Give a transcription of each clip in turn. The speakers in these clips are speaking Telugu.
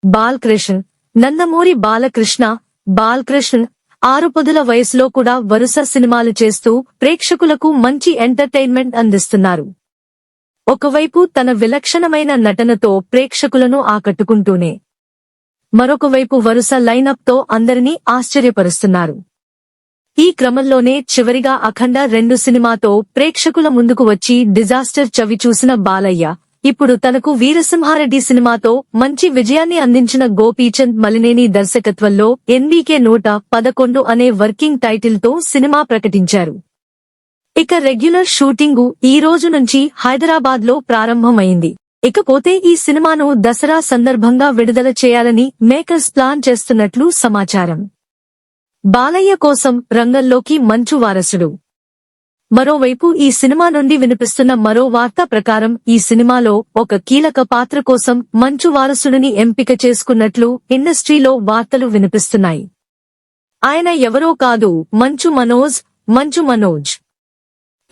బాలకృష్ణ, నందమూరి బాలకృష్ణ 6 వయసులో కూడా వరుస సినిమాలు చేస్తూ ప్రేక్షకులకు మంచి ఎంటర్టైన్మెంట్ అందిస్తున్నారు. ఒకవైపు తన విలక్షణమైన నటనతో ప్రేక్షకులను ఆకట్టుకుంటూనే మరొకవైపు వరుస లైనప్ తో అందరినీ ఆశ్చర్యపరుస్తున్నారు. ఈ క్రమంలోనే చివరిగా అఖండ 2 సినిమాతో ప్రేక్షకుల ముందుకు వచ్చి డిజాస్టర్ చవిచూసిన బాలయ్య ఇప్పుడు తనకు వీరసింహారెడ్డి సినిమాతో మంచి విజయాన్ని అందించిన గోపీచంద్ మలినేని దర్శకత్వంలో ఎన్బీకే 111 అనే వర్కింగ్ టైటిల్ తో సినిమా ప్రకటించారు. ఇక రెగ్యులర్ షూటింగు ఈ రోజు నుంచి హైదరాబాద్ లో ప్రారంభమైంది. ఇకపోతే ఈ సినిమాను దసరా సందర్భంగా విడుదల చేయాలని మేకర్స్ ప్లాన్ చేస్తున్నట్లు సమాచారం. బాలయ్య కోసం రంగంలోకి మంచు వారసుడు. మరోవైపు ఈ సినిమా నుండి వినిపిస్తున్న మరో వార్త ప్రకారం ఈ సినిమాలో ఒక కీలక పాత్ర కోసం మంచు వారసుడిని ఎంపిక చేసుకున్నట్లు ఇండస్ట్రీలో వార్తలు వినిపిస్తున్నాయి. ఆయన ఎవరో కాదు, మంచు మనోజ్.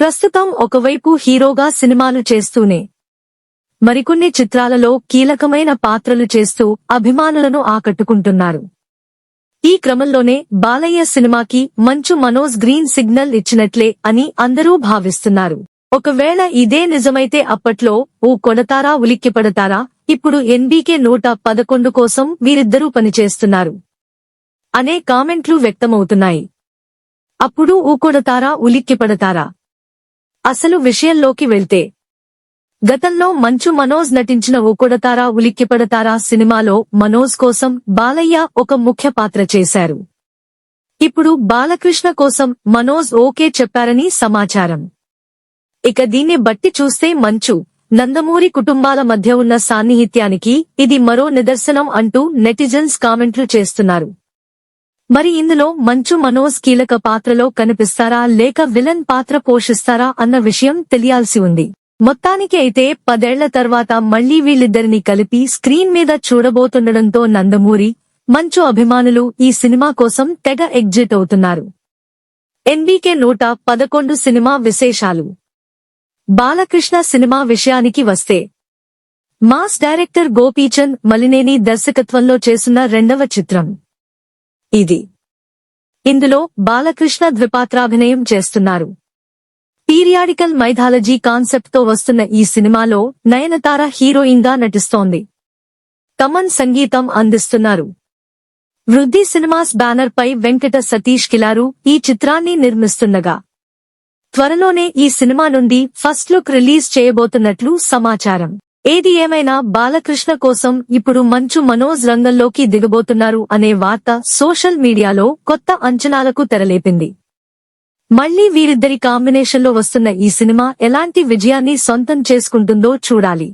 ప్రస్తుతం ఒకవైపు హీరోగా సినిమాలు చేస్తూనే మరికొన్ని చిత్రాలలో కీలకమైన పాత్రలు చేస్తూ అభిమానులను ఆకట్టుకుంటున్నారు. ఈ క్రమంలోనే బాలయ్య సినిమాకి మంచు మనోజ్ గ్రీన్ సిగ్నల్ ఇచ్చినట్లే అని అందరూ భావిస్తున్నారు. ఒకవేళ ఇదే నిజమైతే అప్పట్లో ఓ కొడతారా ఉలిక్కిపడతారా, ఇప్పుడు ఎన్బీకే 111 కోసం వీరిద్దరూ పనిచేస్తున్నారు అనే కామెంట్లు వ్యక్తమవుతున్నాయి. అప్పుడు ఊ కొడతారా ఉలిక్కిపడతారా? అసలు విషయంలోకి వెళ్తే గతంలో మంచు మనోజ్ నటించిన ఓ కొడతారా ఉలిక్కిపడతారా సినిమాలో మనోజ్ కోసం బాలయ్య ఒక ముఖ్య పాత్ర చేశారు. ఇప్పుడు బాలకృష్ణ కోసం మనోజ్ ఓకే చెప్పారని సమాచారం. ఇక దీన్ని బట్టి చూస్తే మంచు, నందమూరి కుటుంబాల మధ్య ఉన్న సాన్నిహిత్యానికి ఇది మరో నిదర్శనం అంటూ నెటిజన్స్ కామెంట్లు చేస్తున్నారు. మరి ఇందులో మంచు మనోజ్ కీలక పాత్రలో కనిపిస్తారా లేక విలన్ పాత్ర పోషిస్తారా అన్న విషయం తెలియాల్సి ఉంది. మొత్తానికి అయితే 10 ఏళ్ల తర్వాత మళ్లీ వీళ్ళిద్దరిని కలిపి స్క్రీన్ మీద చూడబోతుండడంతో నందమూరి, మంచు అభిమానులు ఈ సినిమా కోసం తెగ ఎగ్జిట్ అవుతున్నారు. ఎన్బీకే 111 సినిమా విశేషాలు. బాలకృష్ణ సినిమా విషయానికి వస్తే మాస్ డైరెక్టర్ గోపీచంద్ మలినేని దర్శకత్వంలో చేస్తున్న 2వ చిత్రం ఇది. ఇందులో బాలకృష్ణ ద్విపాత్రాభినయం చేస్తున్నారు. పీరియాడికల్ మైథాలజీ కాన్సెప్ట్ తో వస్తున్న ఈ సినిమాలో నయనతార హీరోయిన్ గా నటిస్తోంది. తమన్ సంగీతం అందిస్తున్నారు. వృద్ధి సినిమాస్ బ్యానర్ పై వెంకట సతీష్ కిలారు ఈ చిత్రాన్ని నిర్మిస్తుండగా త్వరలోనే ఈ సినిమా నుండి ఫస్ట్ లుక్ రిలీజ్ చేయబోతున్నట్లు సమాచారం. ఏది ఏమైనా బాలకృష్ణ కోసం ఇప్పుడు మంచు మనోజ్ రంగంలోకి దిగబోతున్నారు అనే వార్త సోషల్ మీడియాలో కొత్త అంచనాలకు తెరలేపింది. మళ్లీ వీరిద్దరి కాంబినేషన్లో వస్తున్న ఈ సినిమా ఎలాంటి విజయాన్ని సొంతం చేసుకుంటుందో చూడాలి.